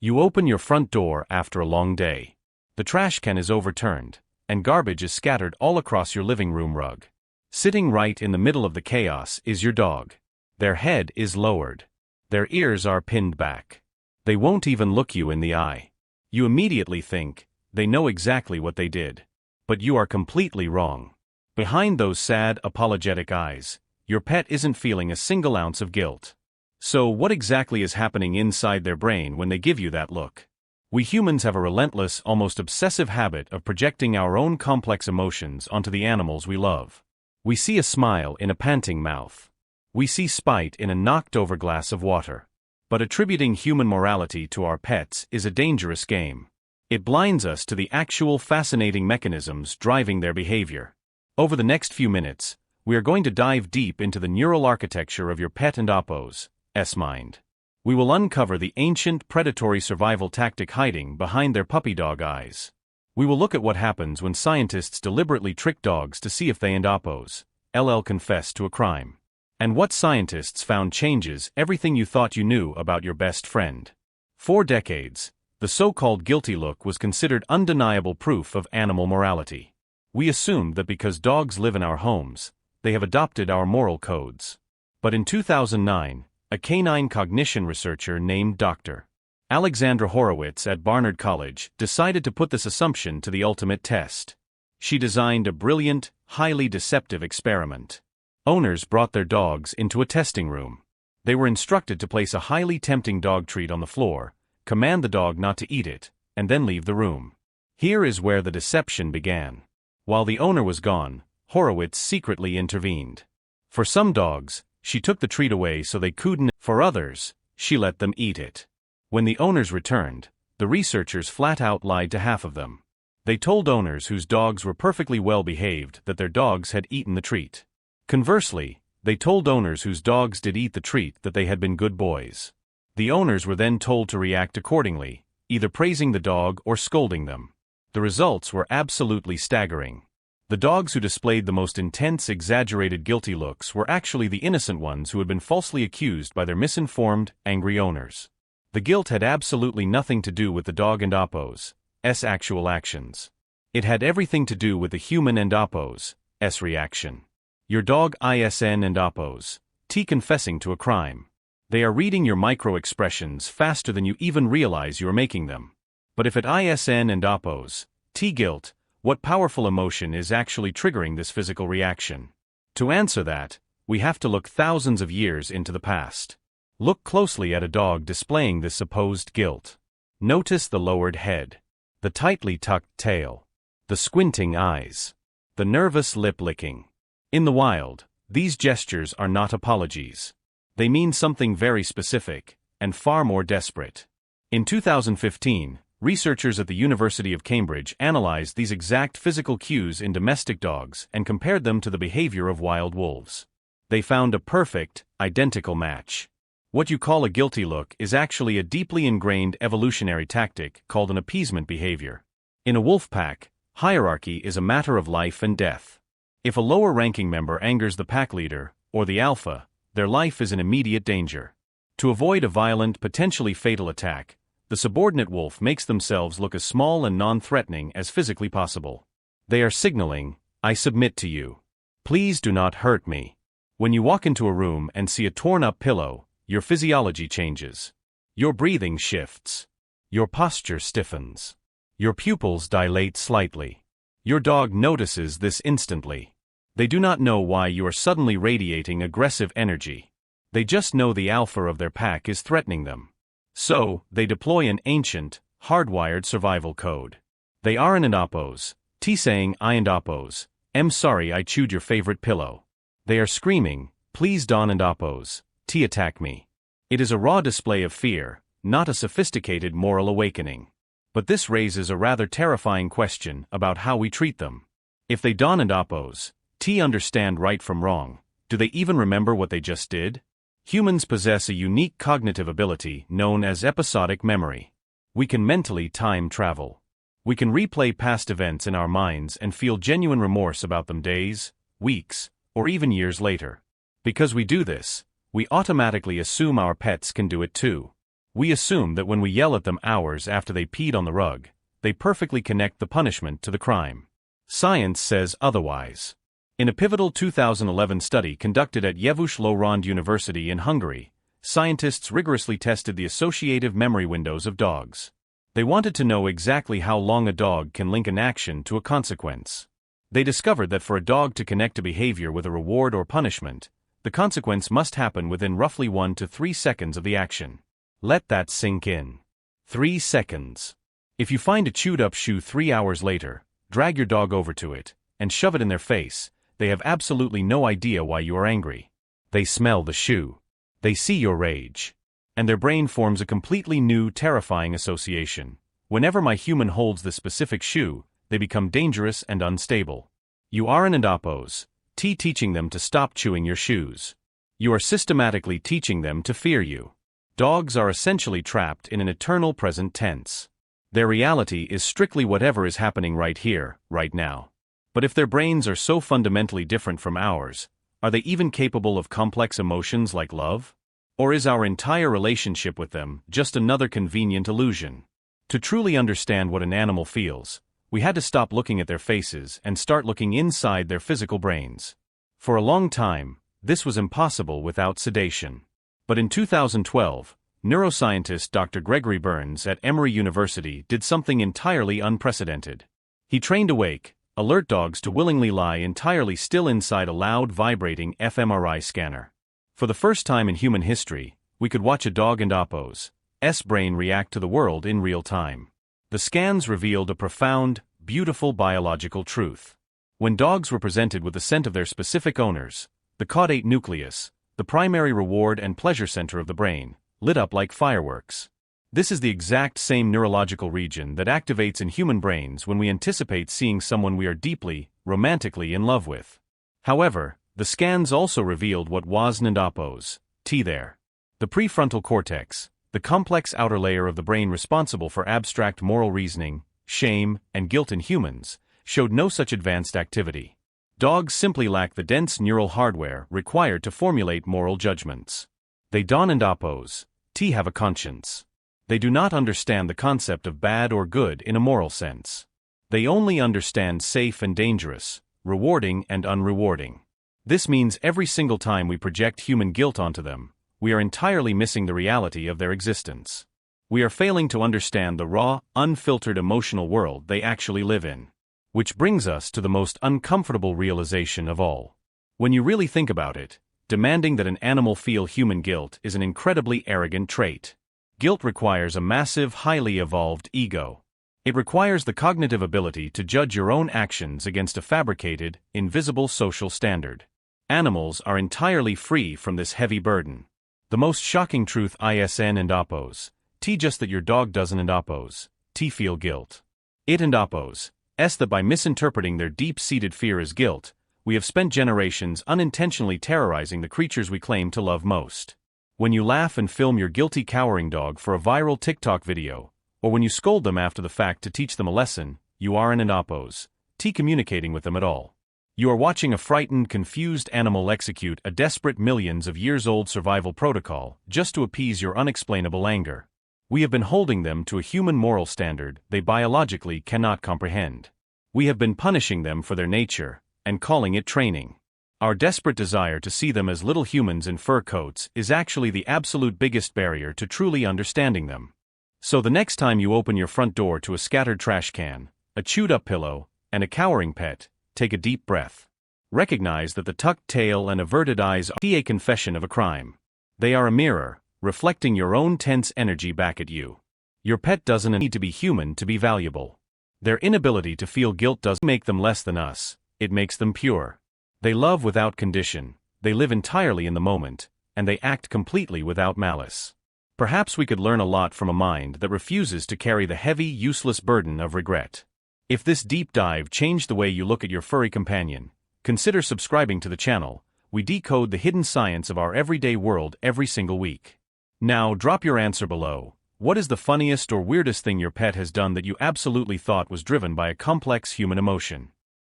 You open your front door after a long day. The trash can is overturned, and garbage is scattered all across your living room rug. Sitting right in the middle of the chaos is your dog. Their head is lowered. Their ears are pinned back. They won't even look you in the eye. You immediately think, they know exactly what they did. But you are completely wrong. Behind those sad, apologetic eyes, your pet isn't feeling a single ounce of guilt. So what exactly is happening inside their brain when they give you that look? We humans have a relentless, almost obsessive habit of projecting our own complex emotions onto the animals we love. We see a smile in a panting mouth. We see spite in a knocked-over glass of water. But attributing human morality to our pets is a dangerous game. It blinds us to the actual fascinating mechanisms driving their behavior. Over the next few minutes, we are going to dive deep into the neural architecture of your pet and Oppo's mind. We will uncover the ancient predatory survival tactic hiding behind their puppy dog eyes. We will look at what happens when scientists deliberately trick dogs to see if they and Oppo's confess to a crime. And what scientists found changes everything you thought you knew about your best friend. For decades, the so-called guilty look was considered undeniable proof of animal morality. We assumed that because dogs live in our homes, they have adopted our moral codes. But in 2009, a canine cognition researcher named Dr. Alexandra Horowitz at Barnard College decided to put this assumption to the ultimate test. She designed a brilliant, highly deceptive experiment. Owners brought their dogs into a testing room. They were instructed to place a highly tempting dog treat on the floor, command the dog not to eat it, and then leave the room. Here is where the deception began. While the owner was gone, Horowitz secretly intervened. For some dogs, she took the treat away so they couldn't. For others, she let them eat it. When the owners returned, the researchers flat out lied to half of them. They told owners whose dogs were perfectly well behaved that their dogs had eaten the treat. Conversely, they told owners whose dogs did eat the treat that they had been good boys. The owners were then told to react accordingly, either praising the dog or scolding them. The results were absolutely staggering. The dogs who displayed the most intense, exaggerated guilty looks were actually the innocent ones who had been falsely accused by their misinformed, angry owners. The guilt had absolutely nothing to do with the dog and Oppo's actual actions. It had everything to do with the human and Oppo's reaction. Your dog ISN and Oppo's confessing to a crime. They are reading your micro-expressions faster than you even realize you are making them. But if at ISN and Oppo's guilt, what powerful emotion is actually triggering this physical reaction? To answer that, we have to look thousands of years into the past. Look closely at a dog displaying this supposed guilt. Notice the lowered head, the tightly tucked tail, the squinting eyes, the nervous lip licking. In the wild, these gestures are not apologies. They mean something very specific, and far more desperate. In 2015, researchers at the University of Cambridge analyzed these exact physical cues in domestic dogs and compared them to the behavior of wild wolves. They found a perfect, identical match. What you call a guilty look is actually a deeply ingrained evolutionary tactic called an appeasement behavior. In a wolf pack, hierarchy is a matter of life and death. If a lower-ranking member angers the pack leader, or the alpha, their life is in immediate danger. To avoid a violent, potentially fatal attack, the subordinate wolf makes themselves look as small and non-threatening as physically possible. They are signaling, "I submit to you. Please do not hurt me." When you walk into a room and see a torn-up pillow, your physiology changes. Your breathing shifts. Your posture stiffens. Your pupils dilate slightly. Your dog notices this instantly. They do not know why you are suddenly radiating aggressive energy. They just know the alpha of their pack is threatening them. So, they deploy an ancient, hardwired survival code. They are in an Oppo's saying, "I and Oppo's, am sorry I chewed your favorite pillow." They are screaming, "Please Don and Oppo's, attack me." It is a raw display of fear, not a sophisticated moral awakening. But this raises a rather terrifying question about how we treat them. If they Don and Oppo's understand right from wrong, do they even remember what they just did? Humans possess a unique cognitive ability known as episodic memory. We can mentally time travel. We can replay past events in our minds and feel genuine remorse about them days, weeks, or even years later. Because we do this, we automatically assume our pets can do it too. We assume that when we yell at them hours after they peed on the rug, they perfectly connect the punishment to the crime. Science says otherwise. In a pivotal 2011 study conducted at Lőrinc University in Hungary, scientists rigorously tested the associative memory windows of dogs. They wanted to know exactly how long a dog can link an action to a consequence. They discovered that for a dog to connect a behavior with a reward or punishment, the consequence must happen within roughly 1 to 3 seconds of the action. Let that sink in. 3 seconds. If you find a chewed-up shoe 3 hours later, drag your dog over to it, and shove it in their face, they have absolutely no idea why you are angry. They smell the shoe. They see your rage. And their brain forms a completely new, terrifying association. Whenever my human holds this specific shoe, they become dangerous and unstable. You aren't and oppose. Teaching them to stop chewing your shoes. You are systematically teaching them to fear you. Dogs are essentially trapped in an eternal present tense. Their reality is strictly whatever is happening right here, right now. But if their brains are so fundamentally different from ours, are they even capable of complex emotions like love? Or is our entire relationship with them just another convenient illusion? To truly understand what an animal feels, we had to stop looking at their faces and start looking inside their physical brains. For a long time, this was impossible without sedation. But in 2012, neuroscientist Dr. Gregory Burns at Emory University did something entirely unprecedented. He trained awake, alert dogs to willingly lie entirely still inside a loud, vibrating fMRI scanner. For the first time in human history, we could watch a dog and Oppo's brain react to the world in real time. The scans revealed a profound, beautiful biological truth. When dogs were presented with the scent of their specific owners, the caudate nucleus, the primary reward and pleasure center of the brain, lit up like fireworks. This is the exact same neurological region that activates in human brains when we anticipate seeing someone we are deeply, romantically in love with. However, the scans also revealed what wasn't Oppo's there. The prefrontal cortex, the complex outer layer of the brain responsible for abstract moral reasoning, shame, and guilt in humans, showed no such advanced activity. Dogs simply lack the dense neural hardware required to formulate moral judgments. They don't Oppo's have a conscience. They do not understand the concept of bad or good in a moral sense. They only understand safe and dangerous, rewarding and unrewarding. This means every single time we project human guilt onto them, we are entirely missing the reality of their existence. We are failing to understand the raw, unfiltered emotional world they actually live in. Which brings us to the most uncomfortable realization of all. When you really think about it, demanding that an animal feel human guilt is an incredibly arrogant trait. Guilt requires a massive, highly evolved ego. It requires the cognitive ability to judge your own actions against a fabricated, invisible social standard. Animals are entirely free from this heavy burden. The most shocking truth and Oppo's just that your dog doesn't Oppo's feel guilt. It Oppo's that by misinterpreting their deep-seated fear as guilt, we have spent generations unintentionally terrorizing the creatures we claim to love most. When you laugh and film your guilty cowering dog for a viral TikTok video, or when you scold them after the fact to teach them a lesson, you aren't Oppo's communicating with them at all. You are watching a frightened, confused animal execute a desperate millions of years-old survival protocol just to appease your unexplainable anger. We have been holding them to a human moral standard they biologically cannot comprehend. We have been punishing them for their nature, and calling it training. Our desperate desire to see them as little humans in fur coats is actually the absolute biggest barrier to truly understanding them. So the next time you open your front door to a scattered trash can, a chewed-up pillow, and a cowering pet, take a deep breath. Recognize that the tucked tail and averted eyes are a confession of a crime. They are a mirror, reflecting your own tense energy back at you. Your pet doesn't need to be human to be valuable. Their inability to feel guilt doesn't make them less than us, it makes them pure. They love without condition, they live entirely in the moment, and they act completely without malice. Perhaps we could learn a lot from a mind that refuses to carry the heavy, useless burden of regret. If this deep dive changed the way you look at your furry companion, consider subscribing to the channel. We decode the hidden science of our everyday world every single week. Now drop your answer below. What is the funniest or weirdest thing your pet has done that you absolutely thought was driven by a complex human emotion?